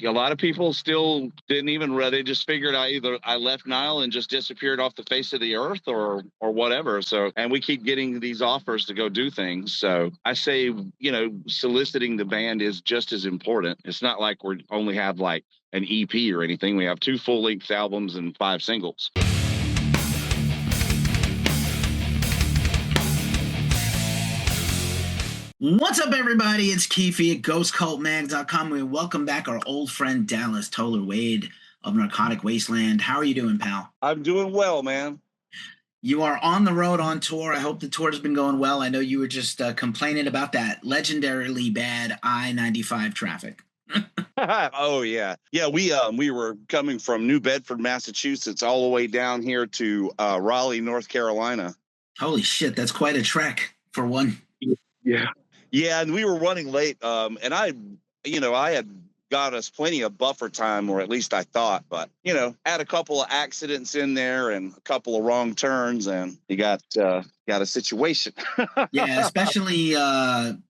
a lot of people still didn't even they just figured I left Nile and just disappeared off the face of the earth or whatever. So, and we keep getting these offers to go do things. So I say, soliciting the band is just as important. It's not like we only have like an EP or anything. We have 2 full-length albums and 5 singles. What's up, everybody? It's Keefy at GhostCultMag.com. We welcome back our old friend Dallas Toler-Wade of Narcotic Wasteland. How are you doing, pal? I'm doing well, man. You are on the road on tour. I hope the tour has been going well. I know you were just complaining about that legendarily bad I-95 traffic. Oh yeah. We were coming from New Bedford, Massachusetts, all the way down here to Raleigh, North Carolina. Holy shit, that's quite a trek for one. Yeah, and we were running late. And I had got us plenty of buffer time, or at least I thought, but had a couple of accidents in there and a couple of wrong turns, and you got a situation. Yeah, especially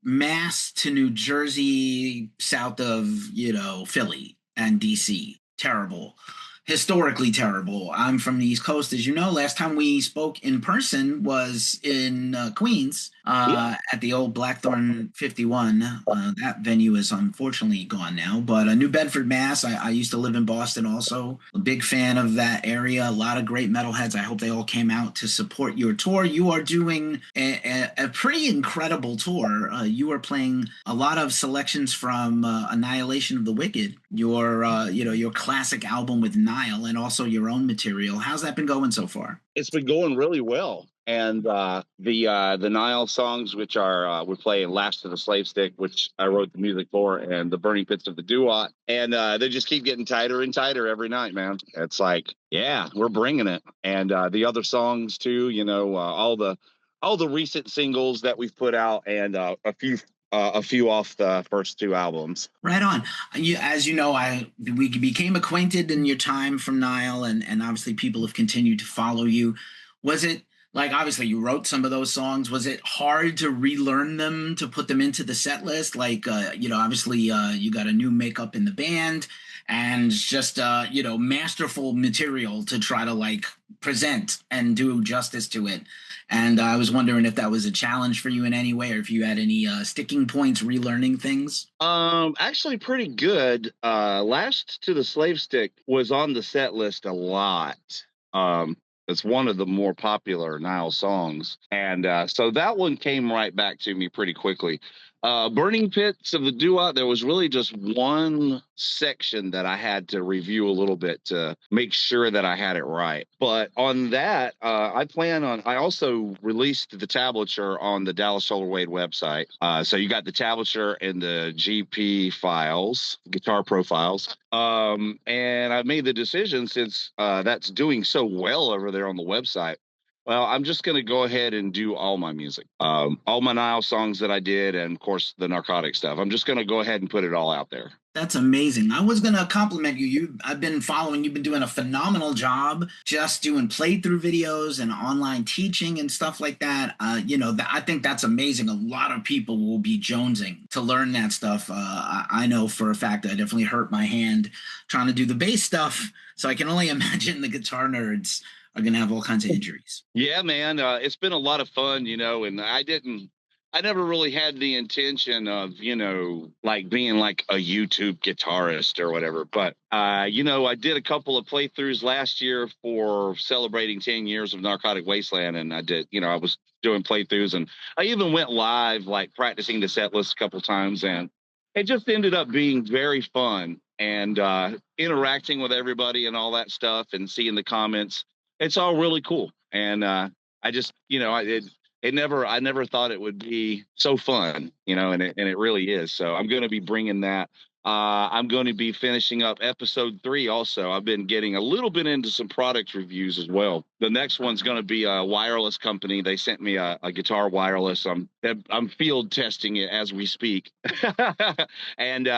Mass to New Jersey, south of Philly and DC. Terrible. Historically terrible. I'm from the East Coast, as you know. Last time we spoke in person was in Queens at the old Blackthorn 51. That venue is unfortunately gone now, but New Bedford, Mass. I used to live in Boston also. A big fan of that area. A lot of great metalheads. I hope they all came out to support your tour. You are doing a pretty incredible tour. You are playing a lot of selections from Annihilation of the Wicked, your classic album with Nile, and also your own material. How's that been going so far? It's been going really well. And the Nile songs, which are we play Last to the Slave Stick, which I wrote the music for, and the Burning Pits of the Duat, and they just keep getting tighter and tighter every night, man. It's like, yeah, we're bringing it. And the other songs too, all the recent singles that we've put out, and a few off the first 2 albums. Right on. As you know, we became acquainted in your time from Nile, and obviously people have continued to follow you. Was it, like, obviously you wrote some of those songs, was it hard to relearn them, to put them into the set list? Like, obviously you got a new makeup in the band, and just, masterful material to try to, like, present and do justice to it. And I was wondering if that was a challenge for you in any way, or if you had any sticking points relearning things. Actually pretty good. Last to the Slave Stick was on the set list a lot. It's one of the more popular Nile songs. And so that one came right back to me pretty quickly. Burning Pits of the Duat, there was really just one section that I had to review a little bit to make sure that I had it right. But on that, I also released the tablature on the Dallas Toler-Wade website. So you got the tablature and the GP files, guitar profiles. And I made the decision, since that's doing so well over there on the website, well, I'm just going to go ahead and do all my music, all my Nile songs that I did, and of course the Narcotic stuff. I'm just going to go ahead and put it all out there. That's amazing. I was going to compliment you. I've been following. You've been doing a phenomenal job just doing playthrough videos and online teaching and stuff like that. I think that's amazing. A lot of people will be jonesing to learn that stuff. I know for a fact I definitely hurt my hand trying to do the bass stuff. So I can only imagine the guitar nerds are going to have all kinds of injuries. Yeah, man. It's been a lot of fun, and I never really had the intention of, like being like a YouTube guitarist or whatever. But, I did a couple of playthroughs last year for celebrating 10 years of Narcotic Wasteland. And I was doing playthroughs, and I even went live, like practicing the set list a couple of times. And it just ended up being very fun, and interacting with everybody and all that stuff, and seeing the comments. It's all really cool. And I just, I never thought it would be so fun, and it really is. So I'm going to be bringing that. I'm going to be finishing up episode 3 also. I've been getting a little bit into some product reviews as well. The next one's going to be a wireless company. They sent me a guitar wireless. I'm field testing it as we speak. And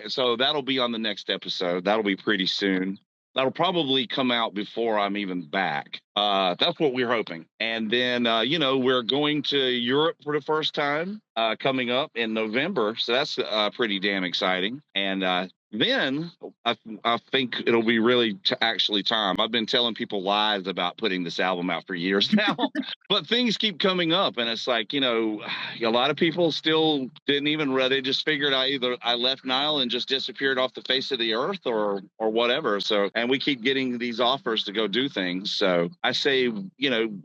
so that'll be on the next episode. That'll be pretty soon. That'll probably come out before I'm even back. That's what we're hoping. And then, we're going to Europe for the first time coming up in November. So that's pretty damn exciting. And then I think it'll be really actually time. I've been telling people lies about putting this album out for years now, but things keep coming up, and it's like, a lot of people still didn't even read. They just figured I left Nile and just disappeared off the face of the earth, or whatever. So, and we keep getting these offers to go do things. So I say,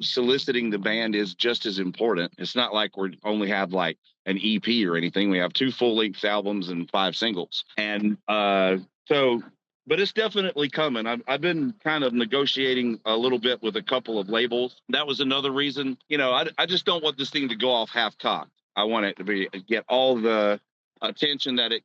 soliciting the band is just as important. It's not like we only have like an EP or anything. We have 2 full-length albums and 5 singles. And so, but it's definitely coming. I've been kind of negotiating a little bit with a couple of labels. That was another reason. I just don't want this thing to go off half-cocked. I want it to get all the attention that it,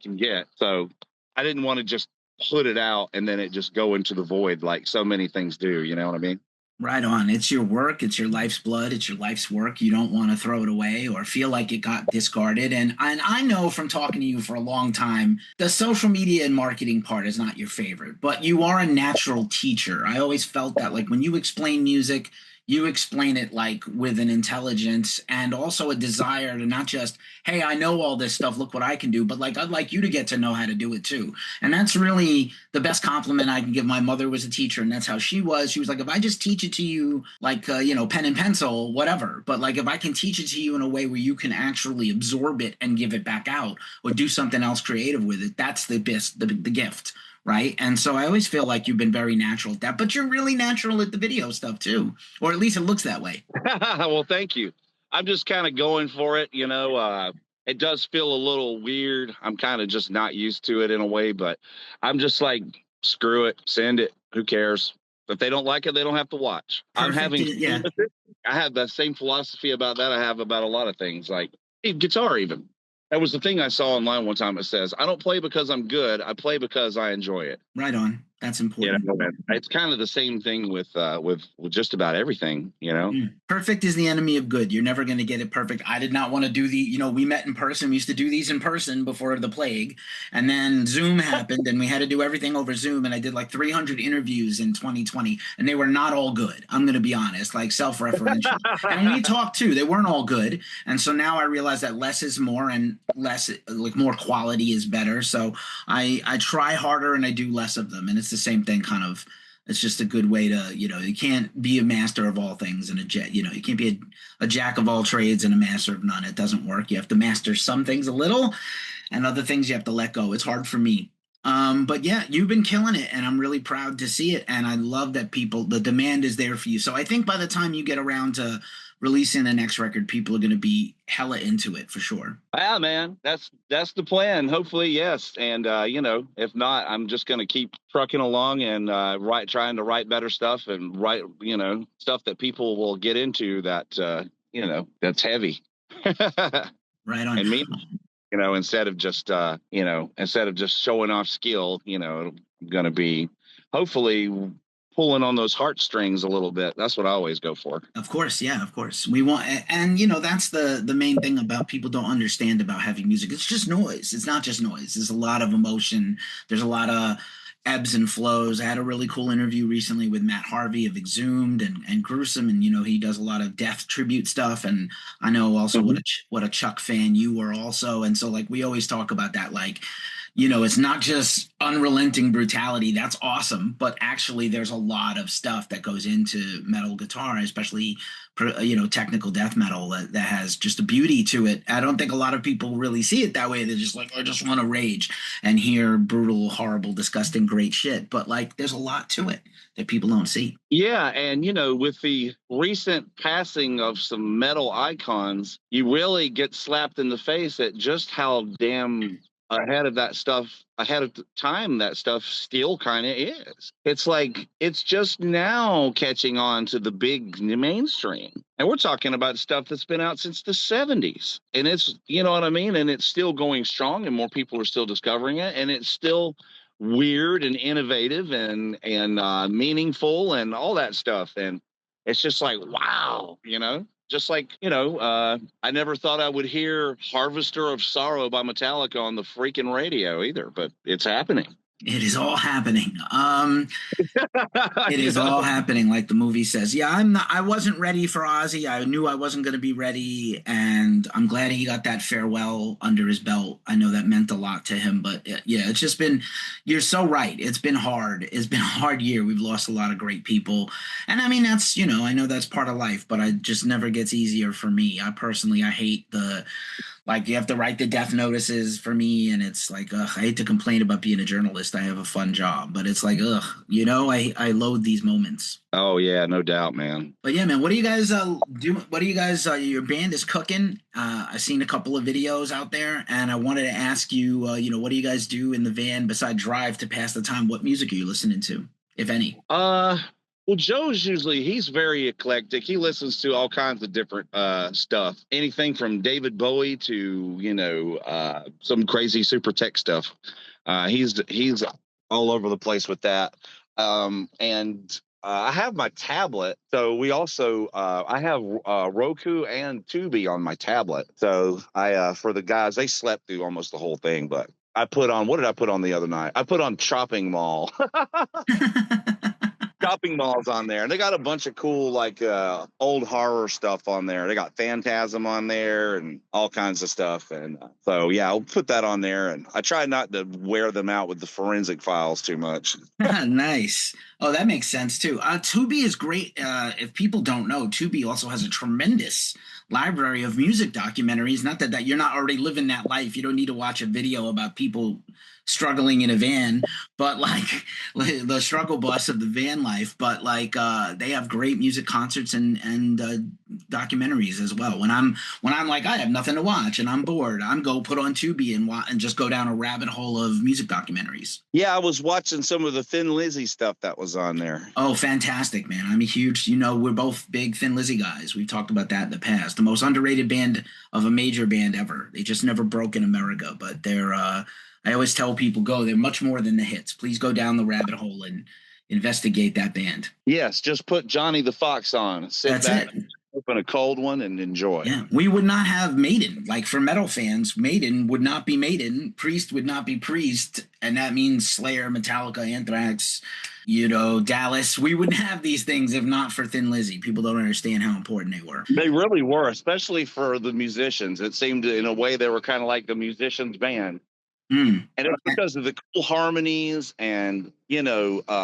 can get. So I didn't want to just put it out and then it just go into the void like so many things do. You know what I mean? Right on. It's your work. It's your life's blood. It's your life's work. You don't want to throw it away or feel like it got discarded. And I know from talking to you for a long time, the social media and marketing part is not your favorite, but you are a natural teacher. I always felt that, like, when you explain music, you explain it like with an intelligence and also a desire to not just, hey, I know all this stuff, look what I can do, but like, I'd like you to get to know how to do it too. And that's really the best compliment I can give. My mother was a teacher, and that's how she was. She was like, if I just teach it to you, like, pen and pencil, whatever. But like, if I can teach it to you in a way where you can actually absorb it and give it back out or do something else creative with it, that's the best, the gift. Right. And so I always feel like you've been very natural at that, but you're really natural at the video stuff too, or at least it looks that way. Well, thank you. I'm just kind of going for it. It does feel a little weird. I'm kind of just not used to it in a way, but I'm just like, screw it, send it. Who cares? If they don't like it, they don't have to watch. I'm Perfect. having fun Yeah. with it. I have the same philosophy about that I have about a lot of things, like guitar even. That was the thing I saw online one time. It says, I don't play because I'm good. I play because I enjoy it. Right on. That's important. It's kind of the same thing with just about everything. Perfect is the enemy of good. You're never going to get it perfect. I did not want to do we met in person. We used to do these in person before the plague. And then Zoom happened and we had to do everything over Zoom. And I did like 300 interviews in 2020 and they were not all good. I'm going to be honest, like self-referential. And we talked too. They weren't all good. And so now I realize that less is more and less, like, more quality is better. So I try harder and I do less of them. And it's the same thing kind of. It's just a good way to, you can't be a master of all things and you can't be a jack of all trades and a master of none. It doesn't work. You have to master some things a little and other things you have to let go. It's hard for me. But yeah, you've been killing it and I'm really proud to see it. And I love that the demand is there for you. So I think by the time you get around to releasing the next record, people are going to be hella into it for sure. Yeah, man, that's the plan. Hopefully, yes. And if not, I'm just going to keep trucking along and trying to write better stuff and write, stuff that people will get into that that's heavy. Right on. And me, instead of just showing off skill, I'm going to be hopefully pulling on those heartstrings a little bit. That's what I always go for. Of course, yeah, of course. We want, and that's the main thing about people don't understand about heavy music. It's just noise. It's not just noise. There's a lot of emotion. There's a lot of ebbs and flows. I had a really cool interview recently with Matt Harvey of Exhumed and Gruesome, and he does a lot of death tribute stuff. And I know also what a Chuck fan you were also, and so like we always talk about that, like. It's not just unrelenting brutality. That's awesome. But actually, there's a lot of stuff that goes into metal guitar, especially, technical death metal that has just a beauty to it. I don't think a lot of people really see it that way. They're just like, I just want to rage and hear brutal, horrible, disgusting, great shit. But like, there's a lot to it that people don't see. Yeah. And, with the recent passing of some metal icons, you really get slapped in the face at just how damn ahead of time that stuff still kind of is. It's like it's just now catching on to the big mainstream, and we're talking about stuff that's been out since the 70s, and it's, you know what I mean, and it's still going strong and more people are still discovering it, and it's still weird and innovative and meaningful and all that stuff, and it's just like, wow, just like, I never thought I would hear Harvester of Sorrow by Metallica on the freaking radio either, but it's happening. It is all happening. It You is all know? happening, like the movie says. Yeah, I'm not. I wasn't ready for Ozzy. I knew I wasn't going to be ready, and I'm glad he got that farewell under his belt. I know that meant a lot to him. But yeah, it's just been. You're so right. It's been hard. It's been a hard year. We've lost a lot of great people, and I mean that's I know that's part of life, but it just never gets easier for me. I personally, I hate the like you have to write the death notices for me, and it's like, ugh, I hate to complain about being a journalist. I have a fun job, but it's like, ugh, I loathe these moments. Oh yeah, no doubt, man. But yeah, man, what do you guys do? What do you guys? Your band is cooking. I've seen a couple of videos out there, and I wanted to ask you, what do you guys do in the van besides drive to pass the time? What music are you listening to, if any? Uh, well, Joe's usually he's very eclectic. He listens to all kinds of different stuff. Anything from David Bowie to, some crazy super tech stuff. He's all over the place with that. And I have my tablet. So we also I have Roku and Tubi on my tablet. So I for the guys, they slept through almost the whole thing, but I put on, what did I put on the other night? I put on Chopping Mall. Shopping malls on there, and they got a bunch of cool like old horror stuff on there. They got Phantasm on there and all kinds of stuff, and so yeah, I'll put that on there. And I try not to wear them out with the forensic files too much. Nice. Oh, that makes sense too. Tubi is great. If people don't know, Tubi also has a tremendous library of music documentaries. Not that you're not already living that life. You don't need to watch a video about people struggling in a van, but like the struggle bus of the van life. But like they have great music concerts and documentaries as well. When I'm like I have nothing to watch and I'm bored, I'm go put on Tubi and just go down a rabbit hole of music documentaries. Yeah, I was watching some of the Thin Lizzy stuff that was on there. Oh, fantastic, man. I'm a huge, we're both big Thin Lizzy guys. We've talked about that in the past. The most underrated band of a major band ever. They just never broke in America, but I always tell people they're much more than the hits. Please go down the rabbit hole and investigate that band. Yes, just put Johnny the Fox on, sit That's back, it. open a cold one, and enjoy. Yeah, we would not have Maiden. Like for metal fans, Maiden would not be Maiden. Priest would not be Priest, and that means Slayer, Metallica, Anthrax, Dallas. We wouldn't have these things if not for Thin Lizzy. People don't understand how important they were. They really were, especially for the musicians. It seemed in a way they were kind of like the musicians' band. Mm. And it's because of the cool harmonies and,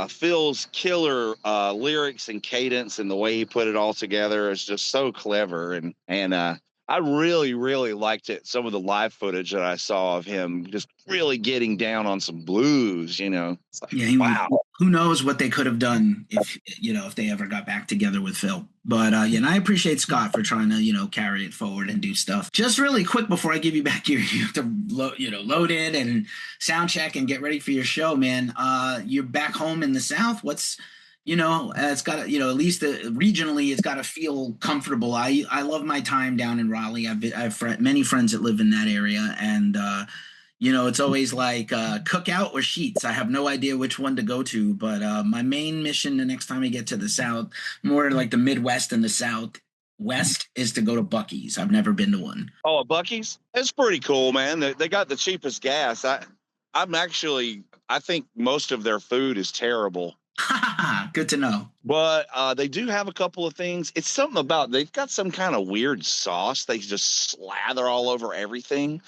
Phil's killer lyrics and cadence and the way he put it all together is just so clever. And I really, really liked it. Some of the live footage that I saw of him just really getting down on some blues, It's like, Yeah, wow. who knows what they could have done if they ever got back together with Phil. But and I appreciate Scott for trying to carry it forward and do stuff. Just really quick before I give you back you have to load in and sound check and get ready for your show, man. You're back home in the South. What's it's got to, at least regionally, it's got to feel comfortable. I love my time down in Raleigh. I've many friends that live in that area, and it's always like cookout or Sheets. I have no idea which one to go to, but my main mission the next time I get to the South, more like the Midwest and the Southwest, is to go to Buc-ee's. I've never been to one. Oh, Buc-ee's? It's pretty cool, man. They got the cheapest gas. I think most of their food is terrible. Good to know. But they do have a couple of things. It's something about they've got some kind of weird sauce they just slather all over everything.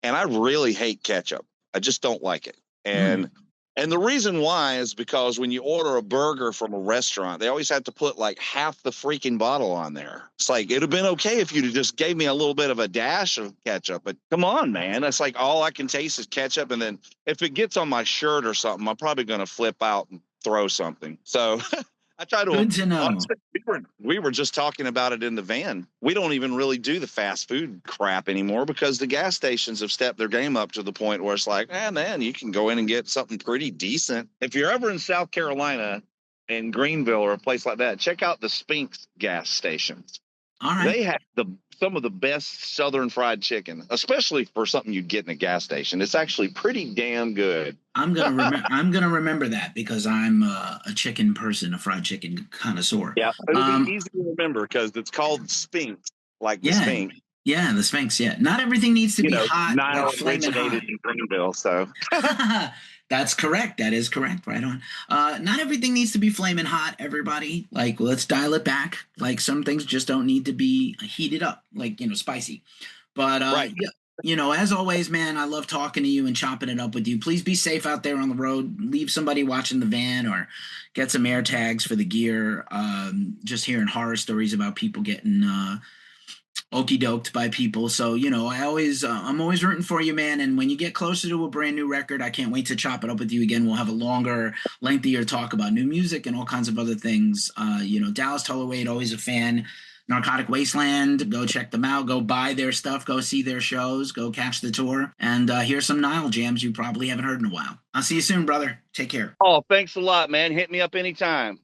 And I really hate ketchup. I just don't like it. And the reason why is because when you order a burger from a restaurant, they always have to put like half the freaking bottle on there. It's like, it'd have been okay if you just gave me a little bit of a dash of ketchup, but come on, man. It's like all I can taste is ketchup. And then if it gets on my shirt or something, I'm probably going to flip out and throw something. So I try to. Good to know. Honestly, we were just talking about it in the van. We don't even really do the fast food crap anymore because the gas stations have stepped their game up to the point where it's like, man, you can go in and get something pretty decent. If you're ever in South Carolina, in Greenville or a place like that, check out the Spinks gas stations. All right. They have some of the best Southern fried chicken, especially for something you'd get in a gas station. It's actually pretty damn good. I'm gonna remember that because I'm a chicken person, a fried chicken connoisseur. Yeah, it'll be easy to remember because it's called Spinks, like the Sphinx. Yeah, the Sphinx. Yeah, not everything needs to be hot. Nile like flaming originated hot. in Greenville, so. That's correct. That is correct. Right on. Not everything needs to be flaming hot, everybody. Like, let's dial it back. Like, some things just don't need to be heated up, like, spicy. But, Right. yeah, as always, man, I love talking to you and chopping it up with you. Please be safe out there on the road. Leave somebody watching the van or get some air tags for the gear. Just hearing horror stories about people getting okey doked by people. So, I'm always rooting for you, man. And when you get closer to a brand new record, I can't wait to chop it up with you again. We'll have a longer, lengthier talk about new music and all kinds of other things. Dallas Toler-Wade, always a fan. Narcotic Wasteland, go check them out. Go buy their stuff. Go see their shows. Go catch the tour. And here's some Nile jams you probably haven't heard in a while. I'll see you soon, brother. Take care. Oh, thanks a lot, man. Hit me up anytime.